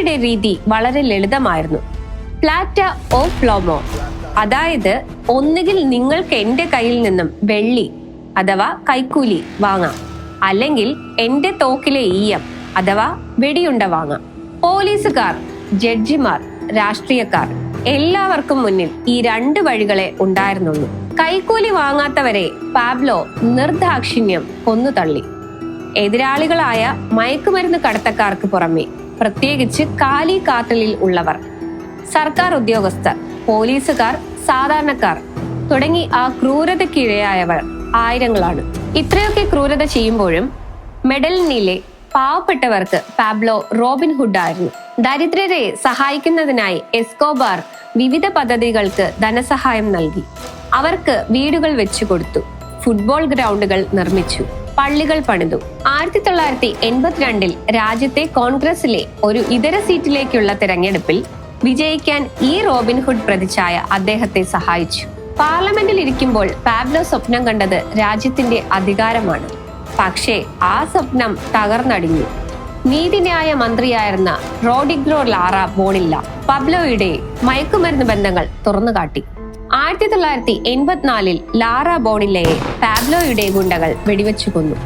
പാബ്ലോയുടെ രീതി വളരെ ലളിതമായിരുന്നു. പ്ലാറ്റ ഓ പ്ലോമോ, അതായത് ഒന്നുകിൽ നിങ്ങൾക്ക് എന്റെ കയ്യിൽ നിന്നും വെള്ളി അഥവാ കൈക്കൂലി വാങ്ങാം, അല്ലെങ്കിൽ എന്റെ തോക്കിലെ ഈയം അഥവാ വെടിയുണ്ട വാങ്ങാം. പോലീസുകാർ, ജഡ്ജിമാർ, രാഷ്ട്രീയക്കാർ എല്ലാവർക്കും മുന്നിൽ ഈ രണ്ട് വഴികളെ ഉണ്ടായിരുന്നുള്ളൂ. കൈക്കൂലി വാങ്ങാത്തവരെ പാബ്ലോ നിർദാക്ഷിണ്യം കൊന്നുതള്ളി. എതിരാളികളായ മയക്കുമരുന്ന് കടത്തക്കാർക്ക് പുറമെ പ്രത്യേകിച്ച് കാലി കാർട്ടലിൽ ഉള്ളവർ, സർക്കാർ ഉദ്യോഗസ്ഥർ, പോലീസുകാർ, സാധാരണക്കാർ തുടങ്ങി ആ ക്രൂരതയ്ക്കിരയായവർ ആയിരങ്ങളാണ്. ഇത്രയൊക്കെ ക്രൂരത ചെയ്യുമ്പോഴും മെഡലിനിലെ പാവപ്പെട്ടവർക്ക് പാബ്ലോ റോബിൻഹുഡ് ആയിരുന്നു. ദരിദ്രരെ സഹായിക്കുന്നതിനായി എസ്കോബാർ വിവിധ പദ്ധതികൾക്ക് ധനസഹായം നൽകി. അവർക്ക് വീടുകൾ വെച്ചു കൊടുത്തു, ഫുട്ബോൾ ഗ്രൗണ്ടുകൾ നിർമ്മിച്ചു, പള്ളികൾ പണിതു. 1982 രാജ്യത്തെ കോൺഗ്രസിലെ ഒരു ഇതര സീറ്റിലേക്കുള്ള തിരഞ്ഞെടുപ്പിൽ വിജയിക്കാൻ ഈ റോബിൻഹുഡ് പ്രതിച്ഛായ അദ്ദേഹത്തെ സഹായിച്ചു. പാർലമെന്റിൽ ഇരിക്കുമ്പോൾ പാബ്ലോ സ്വപ്നം കണ്ടത് രാജ്യത്തിന്റെ അധികാരമാണ്. പക്ഷേ ആ സ്വപ്നം തകർന്നടിഞ്ഞു. നീതിന്യായ മന്ത്രിയായിരുന്ന റോഡിഗ്രോ ലാറ ബോണില്ല പാബ്ലോയുടെ മയക്കുമരുന്ന് ബന്ധങ്ങൾ തുറന്നുകാട്ടി. 1984 ലാറ ബോണില്ലയെ പാബ്ലോയുടെ ഗുണ്ടകൾ വെടിവെച്ചു കൊന്നു.